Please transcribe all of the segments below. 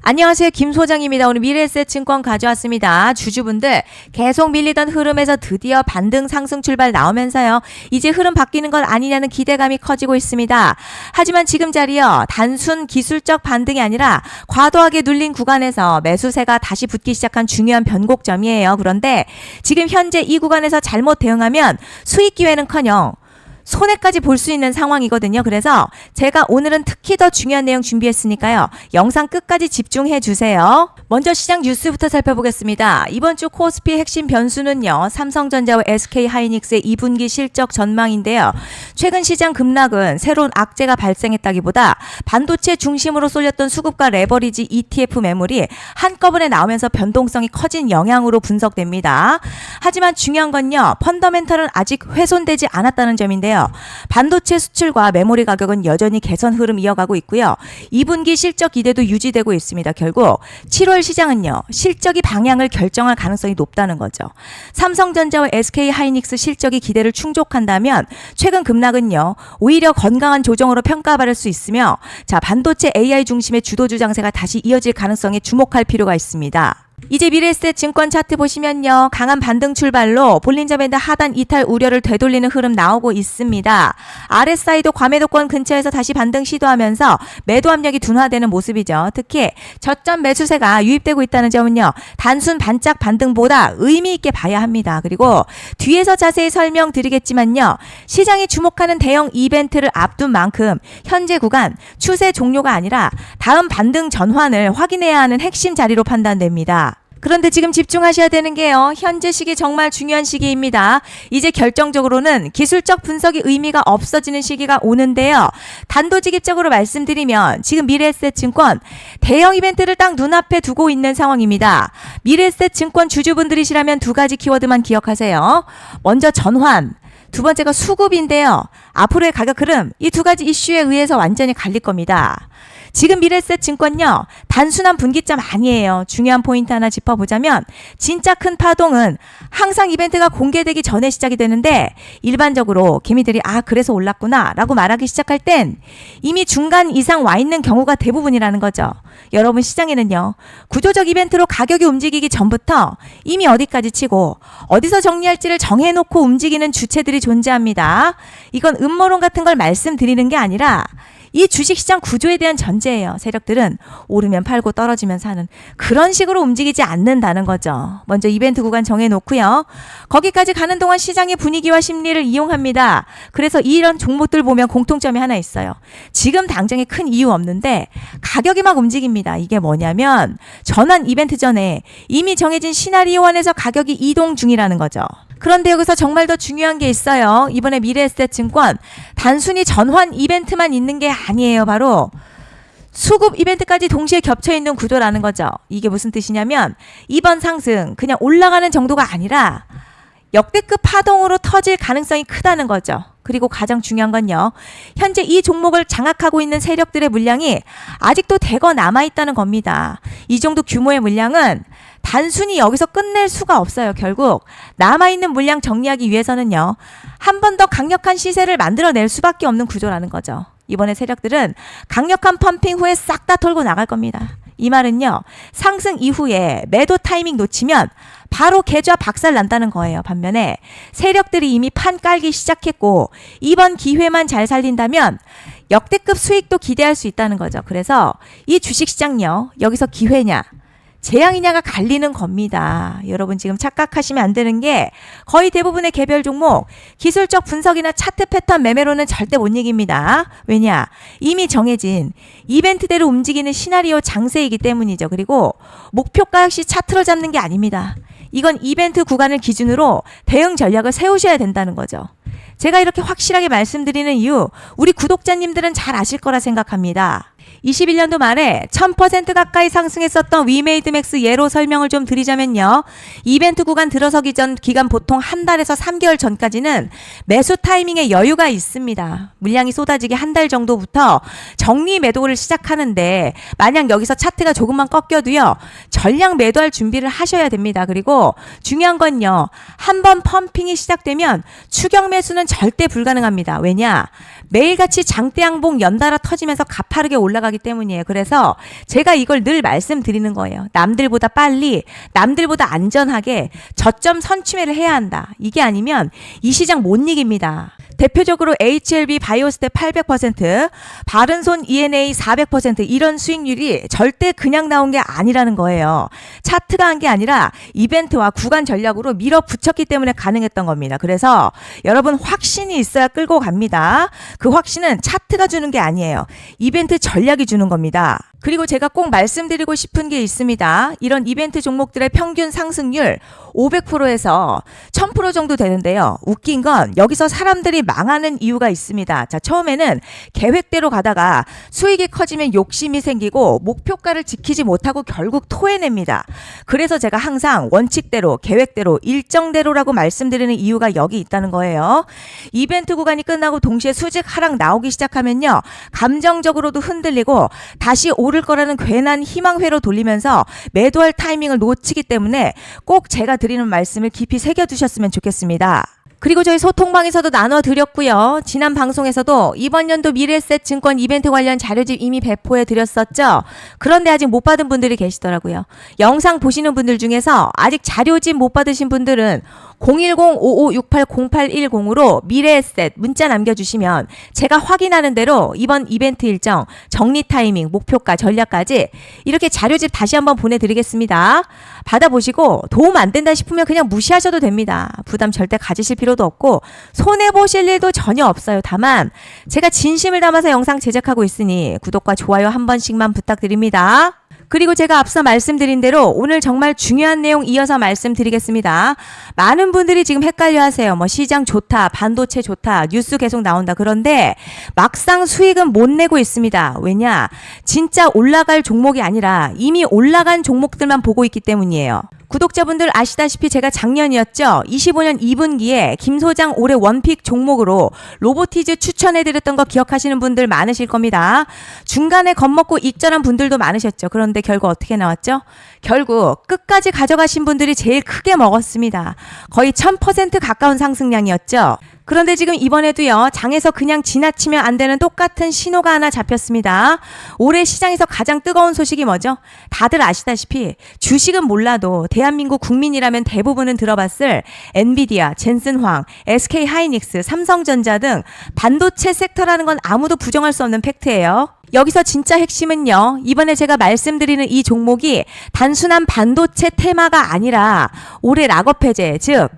안녕하세요. 김 소장입니다. 오늘 미래에셋증권 가져왔습니다. 주주분들 계속 밀리던 흐름에서 드디어 반등 상승 출발 나오면서요. 이제 흐름 바뀌는 건 아니냐는 기대감이 커지고 있습니다. 하지만 지금 자리요. 단순 기술적 반등이 아니라 과도하게 눌린 구간에서 매수세가 다시 붙기 시작한 중요한 변곡점이에요. 그런데 지금 현재 이 구간에서 잘못 대응하면 수익 기회는커녕 손해까지 볼 수 있는 상황이거든요. 그래서 제가 오늘은 특히 더 중요한 내용 준비했으니까요. 영상 끝까지 집중해 주세요. 먼저 시장 뉴스부터 살펴보겠습니다. 이번 주 코스피 핵심 변수는요. 삼성전자와 SK하이닉스의 2분기 실적 전망인데요. 최근 시장 급락은 새로운 악재가 발생했다기보다 반도체 중심으로 쏠렸던 수급과 레버리지 ETF 매물이 한꺼번에 나오면서 변동성이 커진 영향으로 분석됩니다. 하지만 중요한 건요. 펀더멘털은 아직 훼손되지 않았다는 점인데요. 반도체 수출과 메모리 가격은 여전히 개선 흐름 이어가고 있고요. 2분기 실적 기대도 유지되고 있습니다. 결국 7월 시장은요. 실적이 방향을 결정할 가능성이 높다는 거죠. 삼성전자와 SK하이닉스 실적이 기대를 충족한다면 최근 급락은요. 오히려 건강한 조정으로 평가받을 수 있으며 반도체 AI 중심의 주도주 장세가 다시 이어질 가능성에 주목할 필요가 있습니다. 이제 미래에셋 증권 차트 보시면요. 강한 반등 출발로 볼린저 밴드 하단 이탈 우려를 되돌리는 흐름 나오고 있습니다. RSI도 과매도권 근처에서 다시 반등 시도하면서 매도 압력이 둔화되는 모습이죠. 특히 저점 매수세가 유입되고 있다는 점은요. 단순 반짝 반등보다 의미 있게 봐야 합니다. 그리고 뒤에서 자세히 설명드리겠지만요. 시장이 주목하는 대형 이벤트를 앞둔 만큼 현재 구간 추세 종료가 아니라 다음 반등 전환을 확인해야 하는 핵심 자리로 판단됩니다. 그런데 지금 집중하셔야 되는 게요. 현재 시기 정말 중요한 시기입니다. 이제 결정적으로는 기술적 분석이 의미가 없어지는 시기가 오는데요. 단도직입적으로 말씀드리면 지금 미래에셋증권 대형 이벤트를 딱 눈앞에 두고 있는 상황입니다. 미래에셋증권 주주분들이시라면 두 가지 키워드만 기억하세요. 먼저 전환. 두 번째가 수급인데요. 앞으로의 가격 흐름 이 두 가지 이슈에 의해서 완전히 갈릴 겁니다. 지금 미래에셋증권요. 단순한 분기점 아니에요. 중요한 포인트 하나 짚어보자면 진짜 큰 파동은 항상 이벤트가 공개되기 전에 시작이 되는데 일반적으로 개미들이 그래서 올랐구나 라고 말하기 시작할 땐 이미 중간 이상 와 있는 경우가 대부분이라는 거죠. 여러분 시장에는요. 구조적 이벤트로 가격이 움직이기 전부터 이미 어디까지 치고 어디서 정리할지를 정해놓고 움직이는 주체들이 존재합니다. 이건 음모론 같은 걸 말씀드리는 게 아니라 이 주식시장 구조에 대한 전제예요. 세력들은 오르면 팔고 떨어지면 사는 그런 식으로 움직이지 않는다는 거죠. 먼저 이벤트 구간 정해놓고요. 거기까지 가는 동안 시장의 분위기와 심리를 이용합니다. 그래서 이런 종목들 보면 공통점이 하나 있어요. 지금 당장에 큰 이유 없는데 가격이 막 움직입니다. 이게 뭐냐면 전환 이벤트 전에 이미 정해진 시나리오 안에서 가격이 이동 중이라는 거죠. 그런데 여기서 정말 더 중요한 게 있어요. 이번에 미래에셋증권 단순히 전환 이벤트만 있는 게 아니에요. 바로 수급 이벤트까지 동시에 겹쳐있는 구조라는 거죠. 이게 무슨 뜻이냐면 이번 상승 그냥 올라가는 정도가 아니라 역대급 파동으로 터질 가능성이 크다는 거죠. 그리고 가장 중요한 건요. 현재 이 종목을 장악하고 있는 세력들의 물량이 아직도 대거 남아있다는 겁니다. 이 정도 규모의 물량은 단순히 여기서 끝낼 수가 없어요. 결국 남아있는 물량 정리하기 위해서는요. 한 번 더 강력한 시세를 만들어낼 수밖에 없는 구조라는 거죠. 이번에 세력들은 강력한 펌핑 후에 싹 다 털고 나갈 겁니다. 이 말은요. 상승 이후에 매도 타이밍 놓치면 바로 계좌 박살 난다는 거예요. 반면에 세력들이 이미 판 깔기 시작했고 이번 기회만 잘 살린다면 역대급 수익도 기대할 수 있다는 거죠. 그래서 이 주식시장요. 여기서 기회냐 재앙이냐가 갈리는 겁니다. 여러분 지금 착각하시면 안 되는 게 거의 대부분의 개별 종목 기술적 분석이나 차트 패턴 매매로는 절대 못 이깁니다. 왜냐? 이미 정해진 이벤트대로 움직이는 시나리오 장세이기 때문이죠. 그리고 목표가 역시 차트로 잡는 게 아닙니다. 이건 이벤트 구간을 기준으로 대응 전략을 세우셔야 된다는 거죠. 제가 이렇게 확실하게 말씀드리는 이유 우리 구독자님들은 잘 아실 거라 생각합니다. 21년도 말에 1000% 가까이 상승했었던 위메이드맥스 예로 설명을 좀 드리자면요. 이벤트 구간 들어서기 전 기간 보통 한 달에서 3개월 전까지는 매수 타이밍에 여유가 있습니다. 물량이 쏟아지기 한 달 정도부터 정리 매도를 시작하는데 만약 여기서 차트가 조금만 꺾여도요. 전량 매도할 준비를 하셔야 됩니다. 그리고 중요한 건요. 한번 펌핑이 시작되면 추격 매수는 절대 불가능합니다. 왜냐? 매일같이 장대양봉 연달아 터지면서 가파르게 올라가기 때문이에요. 그래서 제가 이걸 늘 말씀드리는 거예요. 남들보다 빨리, 남들보다 안전하게 저점 선취매를 해야 한다. 이게 아니면 이 시장 못 이깁니다. 대표적으로 HLB 바이오스텝 800%, 바른손 ENA 400% 이런 수익률이 절대 그냥 나온 게 아니라는 거예요. 차트가 한 게 아니라 이벤트와 구간 전략으로 밀어붙였기 때문에 가능했던 겁니다. 그래서 여러분 확신이 있어야 끌고 갑니다. 그 확신은 차트가 주는 게 아니에요. 이벤트 전략이 주는 겁니다. 그리고 제가 꼭 말씀드리고 싶은 게 있습니다. 이런 이벤트 종목들의 평균 상승률 500%에서 1000% 정도 되는데요. 웃긴 건 여기서 사람들이 망하는 이유가 있습니다. 자, 처음에는 계획대로 가다가 수익이 커지면 욕심이 생기고 목표가를 지키지 못하고 결국 토해냅니다. 그래서 제가 항상 원칙대로, 계획대로, 일정대로라고 말씀드리는 이유가 여기 있다는 거예요. 이벤트 구간이 끝나고 동시에 수직 하락 나오기 시작하면요. 감정적으로도 흔들리고 다시 오를 거라는 괜한 희망회로 돌리면서 매도할 타이밍을 놓치기 때문에 꼭 제가 드리는 말씀을 깊이 새겨두셨으면 좋겠습니다. 그리고 저희 소통방에서도 나눠드렸고요. 지난 방송에서도 이번 연도 미래에셋 증권 이벤트 관련 자료집 이미 배포해 드렸었죠. 그런데 아직 못 받은 분들이 계시더라고요. 영상 보시는 분들 중에서 아직 자료집 못 받으신 분들은 010-5568-0810으로 미래에셋 문자 남겨주시면 제가 확인하는 대로 이번 이벤트 일정, 정리 타이밍, 목표가, 전략까지 이렇게 자료집 다시 한번 보내드리겠습니다. 받아보시고 도움 안 된다 싶으면 그냥 무시하셔도 됩니다. 부담 절대 가지실 필요도 없고 손해보실 일도 전혀 없어요. 다만 제가 진심을 담아서 영상 제작하고 있으니 구독과 좋아요 한 번씩만 부탁드립니다. 그리고 제가 앞서 말씀드린 대로 오늘 정말 중요한 내용 이어서 말씀드리겠습니다. 많은 분들이 지금 헷갈려 하세요. 시장 좋다, 반도체 좋다, 뉴스 계속 나온다. 그런데 막상 수익은 못 내고 있습니다. 왜냐? 진짜 올라갈 종목이 아니라 이미 올라간 종목들만 보고 있기 때문이에요. 구독자분들 아시다시피 제가 작년이었죠. 25년 2분기에 김 소장 올해 원픽 종목으로 로보티즈 추천해드렸던 거 기억하시는 분들 많으실 겁니다. 중간에 겁먹고 익절한 분들도 많으셨죠. 그런데 결국 어떻게 나왔죠? 결국 끝까지 가져가신 분들이 제일 크게 먹었습니다. 거의 1000% 가까운 상승량이었죠. 그런데 지금 이번에도요, 장에서 그냥 지나치면 안 되는 똑같은 신호가 하나 잡혔습니다. 올해 시장에서 가장 뜨거운 소식이 뭐죠? 다들 아시다시피 주식은 몰라도 대한민국 국민이라면 대부분은 들어봤을 엔비디아, 젠슨황, SK하이닉스, 삼성전자 등 반도체 섹터라는 건 아무도 부정할 수 없는 팩트예요. 여기서 진짜 핵심은요, 이번에 제가 말씀드리는 이 종목이 단순한 반도체 테마가 아니라 올해 락업 해제, 즉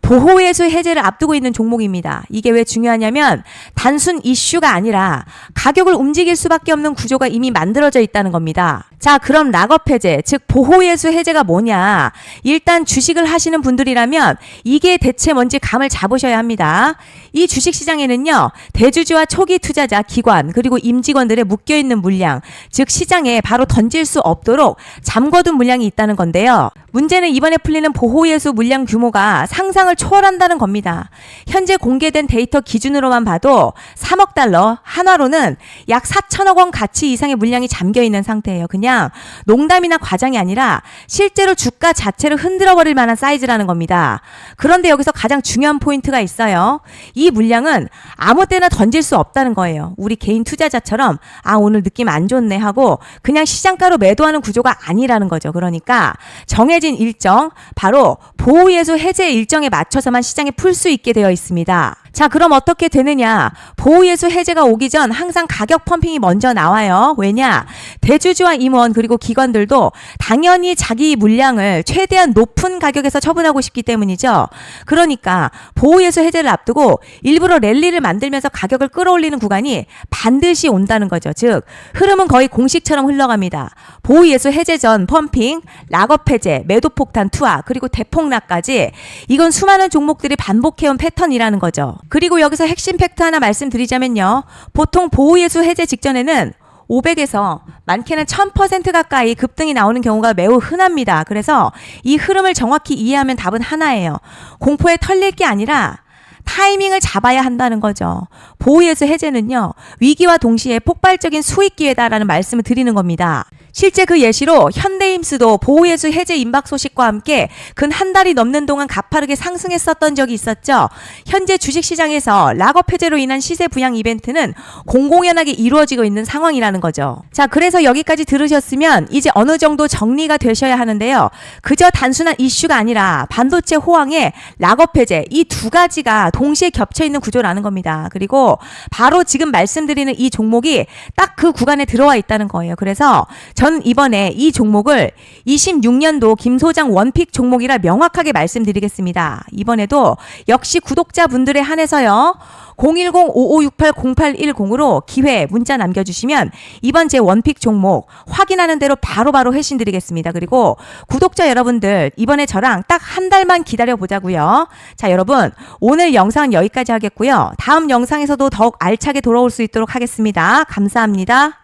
보호예수 해제를 앞두고 있는 종목입니다. 이게 왜 중요하냐면 단순 이슈가 아니라 가격을 움직일 수밖에 없는 구조가 이미 만들어져 있다는 겁니다. 자, 그럼 락업 해제, 즉 보호예수 해제가 뭐냐? 일단 주식을 하시는 분들이라면 이게 대체 뭔지 감을 잡으셔야 합니다. 이 주식시장에는요, 대주주와 초기 투자자, 기관, 그리고 임직원들의 묶여있는 물량, 즉 시장에 바로 던질 수 없도록 잠궈둔 물량이 있다는 건데요. 문제는 이번에 풀리는 보호예수 물량 규모가 상상을 초월한다는 겁니다. 현재 공개된 데이터 기준으로만 봐도 3억 달러, 한화로는 약 4천억 원 가치 이상의 물량이 잠겨있는 상태예요. 그냥 농담이나 과장이 아니라 실제로 주가 자체를 흔들어버릴 만한 사이즈라는 겁니다. 그런데 여기서 가장 중요한 포인트가 있어요. 이 물량은 아무 때나 던질 수 없다는 거예요. 우리 개인 투자자처럼 오늘 느낌 안 좋네 하고 그냥 시장가로 매도하는 구조가 아니라는 거죠. 그러니까 정해진 일정, 바로 보호예수 해제 일정에 맞춰서만 시장에 풀 수 있게 되어 있습니다. 자, 그럼 어떻게 되느냐? 보호예수 해제가 오기 전 항상 가격 펌핑이 먼저 나와요. 왜냐? 대주주와 임원 그리고 기관들도 당연히 자기 물량을 최대한 높은 가격에서 처분하고 싶기 때문이죠. 그러니까 보호예수 해제를 앞두고 일부러 랠리를 만들면서 가격을 끌어올리는 구간이 반드시 온다는 거죠. 즉 흐름은 거의 공식처럼 흘러갑니다. 보호예수 해제 전 펌핑, 락업 해제, 매도 폭탄 투하, 그리고 대폭락까지 이건 수많은 종목들이 반복해온 패턴이라는 거죠. 그리고 여기서 핵심 팩트 하나 말씀드리자면요. 보통 보호예수 해제 직전에는 500에서 많게는 1000% 가까이 급등이 나오는 경우가 매우 흔합니다. 그래서 이 흐름을 정확히 이해하면 답은 하나예요. 공포에 털릴 게 아니라 타이밍을 잡아야 한다는 거죠. 보호예수 해제는요, 위기와 동시에 폭발적인 수익 기회다라는 말씀을 드리는 겁니다. 실제 그 예시로 현대임스도 보호예수 해제 임박 소식과 함께 근 한 달이 넘는 동안 가파르게 상승했었던 적이 있었죠. 현재 주식시장에서 락업 해제로 인한 시세 부양 이벤트는 공공연하게 이루어지고 있는 상황이라는 거죠. 자, 그래서 여기까지 들으셨으면 이제 어느 정도 정리가 되셔야 하는데요. 그저 단순한 이슈가 아니라 반도체 호황에 락업 해제 이 두 가지가 동시에 겹쳐 있는 구조라는 겁니다. 그리고 바로 지금 말씀드리는 이 종목이 딱 그 구간에 들어와 있다는 거예요. 그래서 전 이번에 이 종목을 26년도 김 소장 원픽 종목이라 명확하게 말씀드리겠습니다. 이번에도 역시 구독자분들에 한해서요. 010-5568-0810으로 기회 문자 남겨주시면 이번 제 원픽 종목 확인하는 대로 바로바로 회신 드리겠습니다. 그리고 구독자 여러분들 이번에 저랑 딱 한 달만 기다려보자고요. 자, 여러분 오늘 영상은 여기까지 하겠고요. 다음 영상에서도 더욱 알차게 돌아올 수 있도록 하겠습니다. 감사합니다.